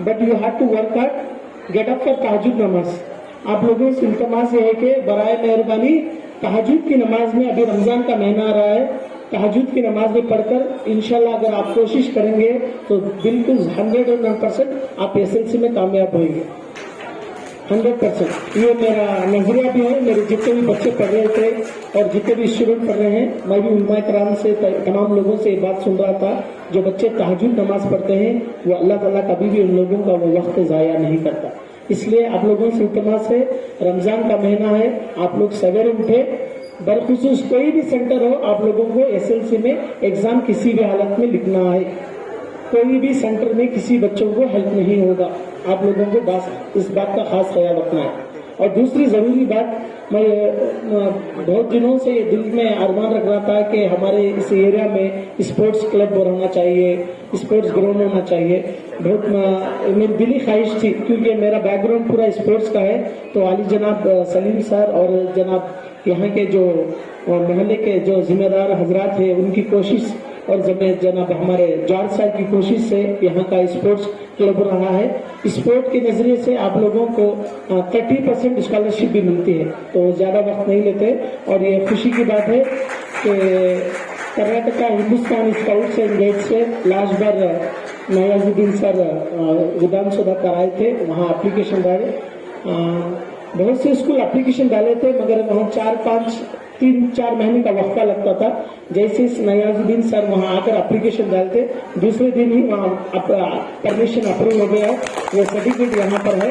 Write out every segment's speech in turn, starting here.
but you have to work hard. Get up for tahajjud namaz. आप लोगों से इल्तमास है कि बराए मेहरबानी तहज्जुद की नमाज में, अभी रमजान का महीना आ रहा है, तहज्जुद की नमाज में पढ़कर इंशाल्लाह अगर आप कोशिश करेंगे तो बिल्कुल 101% आप एसएलसी में कामयाब होंगे, 100%। ये मेरा नजरिया भी है। मेरे जितने भी बच्चे पढ़ रहे थे और जितने भी स्टूडेंट पढ़ रहे हैं, मैं भी उलमा कराम से तमाम लोगों से ये बात सुन रहा था, जो बच्चे तहज्जुद नमाज पढ़ते हैं वो अल्लाह ताला कभी भी उन लोगों का वो वक्त ज़ाया नहीं करता। इसलिए आप लोगों से इल्तमास है, रमजान का महीना है, आप लोग सवेरे उठे, बरखुसूस कोई भी सेंटर हो, आप लोगों को एसएलसी में एग्जाम किसी भी हालत में लिखना है। कोई भी सेंटर में किसी बच्चों को हेल्प नहीं होगा, आप लोगों को बस इस बात का खास ख्याल रखना है। और दूसरी जरूरी बात, मैं बहुत दिनों से ये दिल में अरमान रख रहा था कि हमारे इस एरिया में स्पोर्ट्स क्लब होना चाहिए, स्पोर्ट्स ग्राउंड होना चाहिए। बहुत मेरी दिली ख्वाहिश थी, क्योंकि मेरा बैकग्राउंड पूरा स्पोर्ट्स का है। तो वाली जनाब सलीम सर और जनाब यहाँ के जो मोहल्ले के जो जिम्मेदार हजरात हैं, उनकी कोशिश और जनाब हमारे जॉर्ज साहब की कोशिश से यहाँ का स्पोर्ट्स क्लब रहा है। स्पोर्ट के नजरिए से आप लोगों को 30% स्कॉलरशिप भी मिलती है, तो ज्यादा वक्त नहीं लेते। और ये खुशी की बात है कि Karnataka Hindustan scouts and guides से लास्ट बार नयाजुद्दीन सर विधानसभा कराए थे, वहाँ एप्लीकेशन डाले। बहुत से स्कूल एप्लीकेशन डाले थे, मगर वहाँ 3-4 महीने का वक्फा लगता था। जैसे नयाजुद्दीन सर वहाँ आकर एप्लीकेशन डालते, दूसरे दिन ही वहाँ परमिशन अप्रूव हो गया। वो सर्टिफिकेट यहाँ पर है।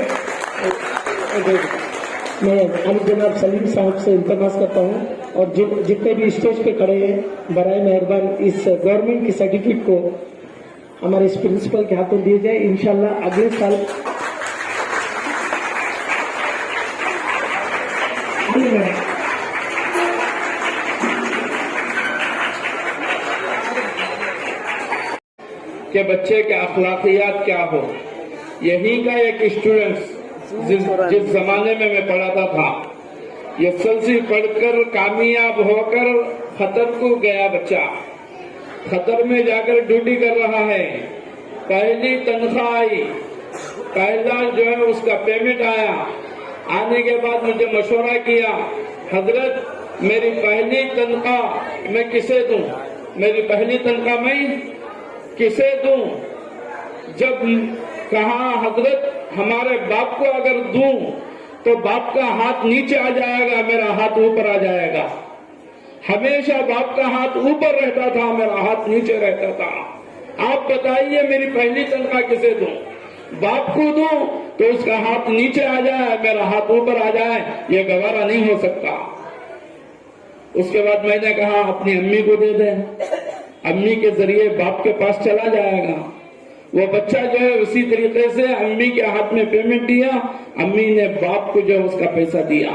मैं अली जनाब सलीम साहब से इल्तमास करता हूँ, और जितने भी स्टेज पे खड़े हैं, बराए मेहरबान इस गवर्नमेंट की सर्टिफिकेट को हमारे इस प्रिंसिपल के हाथों दिए जाए। इंशाल्लाह अगले साल कि बच्चे के अखलाकियात क्या हो। यही का एक स्टूडेंट जिस जमाने में मैं पढ़ाता था, एसएलसी पढ़कर कामयाब होकर खतर को गया बच्चा, खतर में जाकर ड्यूटी कर रहा है। पहली तनख्वाह आई, पहला जो है उसका पेमेंट आया। आने के बाद मुझे मशवरा किया, हजरत मेरी पहली तनख्वाह मैं किसे दूं, मेरी पहली तनख्वाह मैं किसे दूं। जब कहा हजरत हमारे बाप को अगर दूं तो बाप का हाथ नीचे आ जाएगा, मेरा हाथ ऊपर आ जाएगा। हमेशा बाप का हाथ ऊपर रहता था, मेरा हाथ नीचे रहता था। आप बताइए मेरी पहली तनख्वाह किसे दूं? बाप को दूं तो उसका हाथ नीचे आ जाए, मेरा हाथ ऊपर आ जाए, ये गवारा नहीं हो सकता। उसके बाद मैंने कहा अपनी अम्मी को दे दे, अम्मी के जरिए बाप के पास चला जाएगा। वो बच्चा जो है उसी तरीके से अम्मी के हाथ में पेमेंट दिया, अम्मी ने बाप को जो उसका पैसा दिया।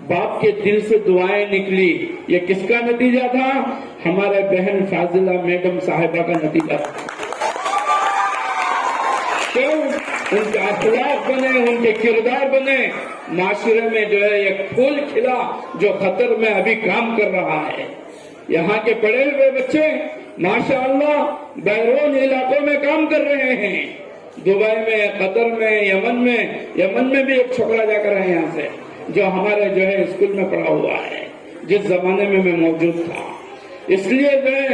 बाप के दिल से दुआएं निकली। ये किसका नतीजा था? हमारे बहन फाजिला मैडम साहिबा का नतीजा था। क्यों? उनके अखलाक बने, उनके किरदार बने, माशरे में जो है एक फूल खिला जो खतर में अभी काम कर रहा है। यहाँ के पढ़े हुए बच्चे माशाअल्लाह बैरून इलाकों में काम कर रहे हैं। दुबई में, कतर में, यमन में भी एक छोकरा जाकर है यहाँ से, जो हमारे जो है स्कूल में पढ़ा हुआ है, जिस जमाने में मैं मौजूद था। इसलिए मैं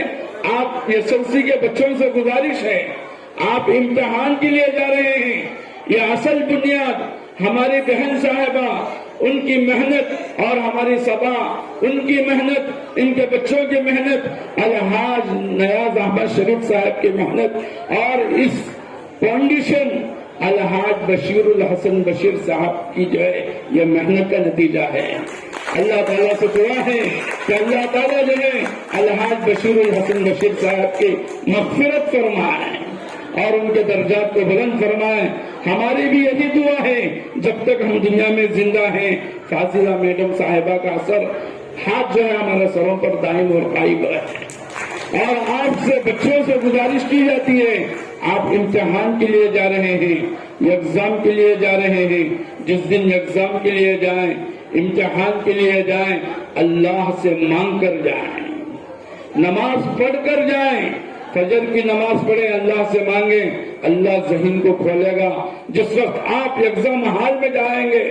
आप एसएलसी के बच्चों से गुजारिश है, आप इम्तिहान के लिए जा रहे हैं, ये असल बुनियाद हमारी बहन साहिबा, उनकी मेहनत और हमारी सभा, उनकी मेहनत, इनके बच्चों की मेहनत, अलहाज नयाज अहमद शरीफ साहब की मेहनत, और इस फाउंडेशन अलहाज बशीरुल हसन बशीर साहब की जो है ये मेहनत का नतीजा है। अल्लाह ताला से दुआ है कि अल्लाह ताला जो है अलहाज बशीरुल हसन बशीर साहब की मग़फ़िरत फरमाए और उनके दर्जात को बुलंद फरमाए। हमारी भी यही दुआ है, जब तक हम दुनिया में जिंदा हैं, फाजिला मैडम साहिबा का असर हाथ जो है हमारे सरों पर दायम और कायम रहे। और आपसे बच्चों से गुजारिश की जाती है, आप इम्तिहान के लिए जा रहे हैं, एग्जाम के लिए जा रहे हैं, जिस दिन एग्जाम के लिए जाएं, इम्तिहान के लिए जाएं, अल्लाह से मांग कर जाएं, नमाज पढ़ कर जाएं, फजर की नमाज पढ़े, अल्लाह से मांगे, अल्लाह ज़हीन को खोलेगा। जिस वक्त आप एग्जाम हॉल में जाएंगे,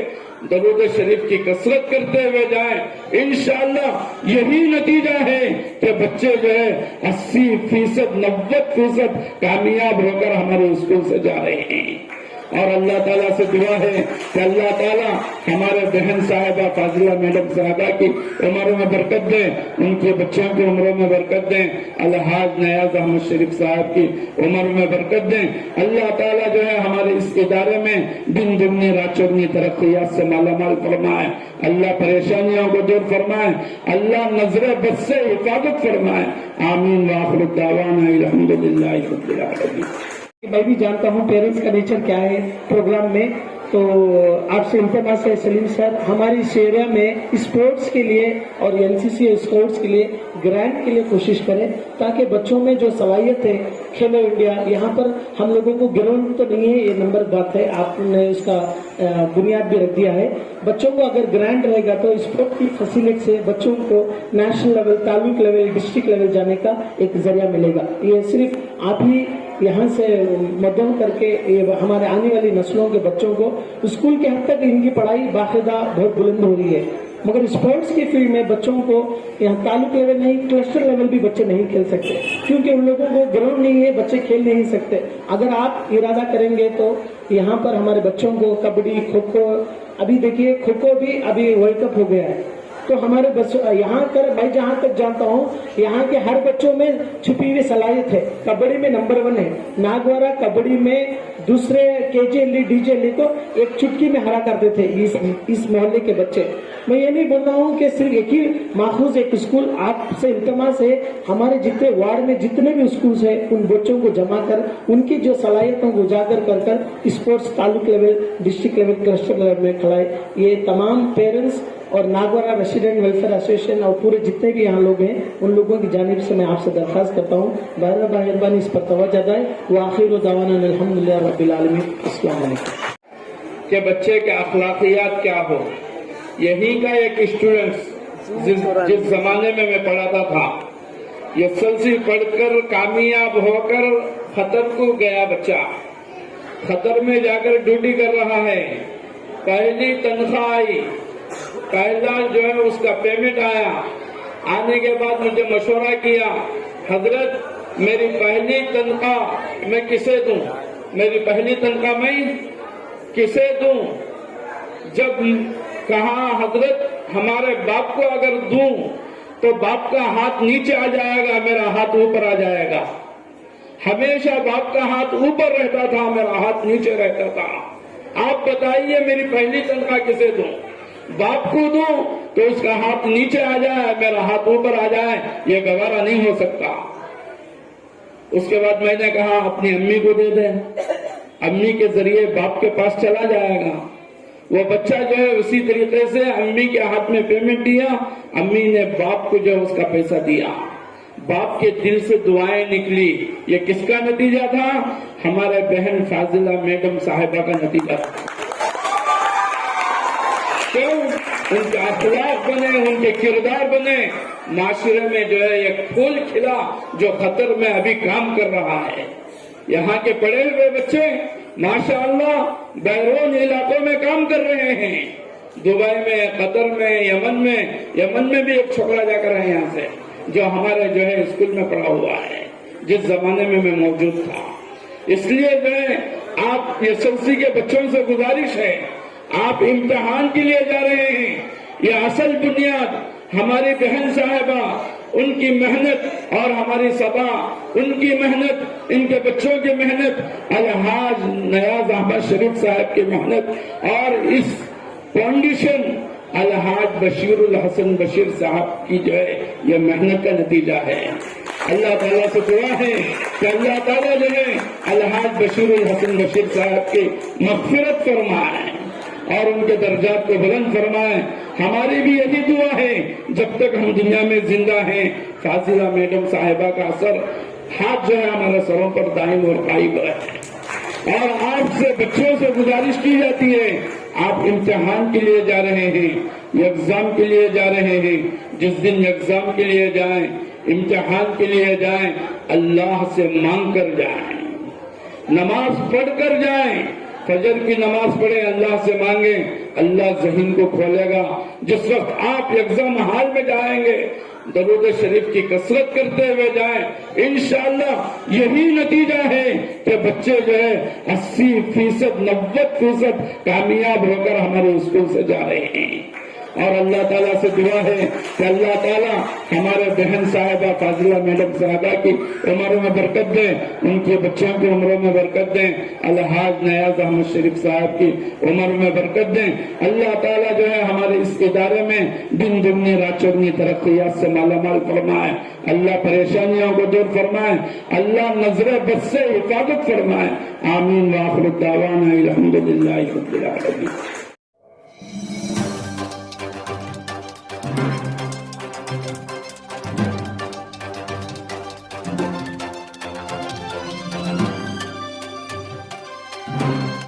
दरूद शरीफ की कसरत करते हुए जाएं, इंशाअल्लाह यही नतीजा है कि बच्चे जो है 80%, 90% कामयाब होकर हमारे स्कूल से जा रहे हैं। और अल्लाह ताला से दुआ है कि अल्लाह ताला हमारे बहन साहिबा फाजिला मैडम साहिबा की उम्र में बरकत दे, उनके बच्चों की उम्रों में बरकत दें, अलहाज नयाज अहमद शरीफ साहब की उम्र में बरकत दें। अल्लाह ताला जो है हमारे इस इदारे में दिन दुगनी रात चौगनी तरक्कियात से मालामाल फरमाए, अल्लाह परेशानियों को दूर फरमाए, अल्लाह नजर बद से हिफाजत फरमाए। आमीन व आखिर दावाना अल्हम्दुलिल्लाहि रब्बिल आलमीन। मैं भी जानता हूँ पेरेंट्स का नेचर क्या है प्रोग्राम में, तो आपसे इल्तमास है सलीम सर, हमारी इस एरिया में स्पोर्ट्स के लिए और एनसीसी स्पोर्ट्स के लिए ग्रांट के लिए कोशिश करें, ताकि बच्चों में जो सलाहियत है, खेलो इंडिया, यहाँ पर हम लोगों को ग्राउंड तो नहीं है, ये नंबर बात है, आपने उसका बुनियाद भी रख दिया है। बच्चों को अगर ग्रांट रहेगा तो स्पोर्ट की फैसिलिटी से बच्चों को national level, taluk level, district level जाने का एक जरिया मिलेगा। ये सिर्फ आप ही यहाँ से मदद करके ये हमारे आने वाली नस्लों के बच्चों को स्कूल के हद तक इनकी पढ़ाई बाकायदा बहुत बुलंद हो रही है, मगर स्पोर्ट्स की फील्ड में बच्चों को यहाँ तालुक लेवल नहीं, क्लस्टर लेवल भी बच्चे नहीं खेल सकते, क्योंकि उन लोगों को ग्राउंड नहीं है, बच्चे खेल नहीं सकते। अगर आप इरादा करेंगे तो यहाँ पर हमारे बच्चों को कबड्डी, खो खो, अभी देखिए खो खो भी अभी वर्ल्ड कप हो गया है, तो हमारे बच्चों यहाँ कर, मैं जहाँ तक जानता हूँ यहाँ के हर बच्चों में छुपी हुई सलाहियत है। कबड्डी में नंबर 1 है, नागवारा कबड्डी में दूसरे केजेएलई डीजेएलई को एक चुटकी में हरा करते थे इस मोहल्ले के बच्चे। मैं ये नहीं बोल रहा हूँ कि सिर्फ एक ही माखूज एक स्कूल, आपसे इल्तमास है हमारे जितने वार्ड में जितने भी स्कूल है उन बच्चों को जमा कर उनकी जो सलाहियतों को उजागर कर कर sports taluk level, district level, cluster level में खिलाए। ये तमाम पेरेंट्स और नागवारा रेसिडेंट वेलफेयर एसोसिएशन और पूरे जितने भी यहाँ लोग हैं उन लोगों की जानिब से मैं आपसे दरख्वास्त करता हूँ, बार मेहरबानी इस पर तवज्जो दें। व आखिर दावाना अल्हम्दुलिल्लाह रब्बिल आलमीन। अस्सलाम वालेकुम। कि बच्चे के अखलाकियात क्या हो, यही का एक स्टूडेंट जिस जमाने में मैं पढ़ाता था, एसएलसी पढ़कर कामयाब होकर खतर को गया बच्चा, खतर में जाकर ड्यूटी कर रहा है, पहली तनख्वाह आई, पहला जो है उसका पेमेंट आया, आने के बाद मुझे मशवरा किया, हजरत मेरी पहली तनख्वाह मैं किसे दूं, मेरी पहली तनख्वाह मैं किसे दूं। जब कहा हजरत हमारे बाप को अगर दूं तो बाप का हाथ नीचे आ जाएगा, मेरा हाथ ऊपर आ जाएगा। हमेशा बाप का हाथ ऊपर रहता था, मेरा हाथ नीचे रहता था। आप बताइए मेरी पहली तनख्वाह किसे दूं, बाप को दूं तो उसका हाथ नीचे आ जाए, मेरा हाथ ऊपर आ जाए, ये गवारा नहीं हो सकता। उसके बाद मैंने कहा अपनी अम्मी को दे दे, अम्मी के जरिए बाप के पास चला जाएगा। वो बच्चा जो है उसी तरीके से अम्मी के हाथ में पेमेंट दिया, अम्मी ने बाप को जो है उसका पैसा दिया, बाप के दिल से दुआएं निकली। ये किसका नतीजा था? हमारे बहन फाजिला मैडम साहिबा का नतीजा था। क्यों? उनके अखलाक बने, उनके किरदार बने, माशरे में जो है एक फूल खिला जो खतर में अभी काम कर रहा है। यहाँ के पढ़े हुए बच्चे माशाअल्लाह बैरून इलाकों में काम कर रहे हैं, दुबई में, कतर में, यमन में भी एक छोकरा जाकर है यहाँ से, जो हमारे जो है स्कूल में पढ़ा हुआ है, जिस जमाने में मैं मौजूद था। इसलिए मैं आप एसएलसी के बच्चों से गुजारिश है, आप इम्तिहान के लिए जा रहे हैं, ये असल बुनियाद हमारी बहन साहिबा, उनकी मेहनत और हमारी सभा, उनकी मेहनत, इनके बच्चों की मेहनत, अलहाज नयाज अहमद शरीफ साहब की मेहनत और इस फाउंडेशन अलहाज बशीरुल हसन बशीर साहब की जो है ये मेहनत का नतीजा है। अल्लाह ताला से दुआ है कि अल्लाह ताला जो है अलहाज बशीरुल हसन बशीर साहब की मग़फ़िरत फरमाए और उनके दर्जात को बुलंद फरमाए। हमारी भी यही दुआ है, जब तक हम दुनिया में जिंदा हैं, फाजिला मैडम साहिबा का असर हाथ जो है हमारे सरों पर दायम और कायम रहे। और आपसे बच्चों से गुजारिश की जाती है, आप इम्तिहान के लिए जा रहे हैं, एग्जाम के लिए जा रहे हैं, जिस दिन एग्जाम के लिए जाएं इम्तिहान के लिए जाएं, अल्लाह से मांग कर जाएं, नमाज पढ़ कर जाएं, फजर की नमाज पढ़े, अल्लाह से मांगे, अल्लाह ज़हीन को खोलेगा। जिस वक्त आप एग्जाम हाल में जाएंगे, दरूद शरीफ की कसरत करते हुए जाएं, इंशाअल्लाह यही नतीजा है कि बच्चे जो है 80%, 90% कामयाब होकर हमारे स्कूल से जा रहे हैं। और अल्लाह ताला से दुआ है कि अल्लाह ताला हमारे बहन साहिबा फाजिला मैडम साहिबा की उम्र में बरकत दें, उनके बच्चों की उम्रों में बरकत दें, अलहाज नयाज अहमद शरीफ साहब की उम्र में बरकत दें। अल्लाह ताला जो है हमारे इस इदारे में दिन दुगनी रात चौगनी तरक्यात से मालामाल फरमाए, अल्लाह परेशानियों को दूर फरमाए, अल्लाह नजर बद से हिफाजत फरमाए। आमीन व आखिर दावाना अल्हम्दुलिल्लाहि रब्बिल आलमीन।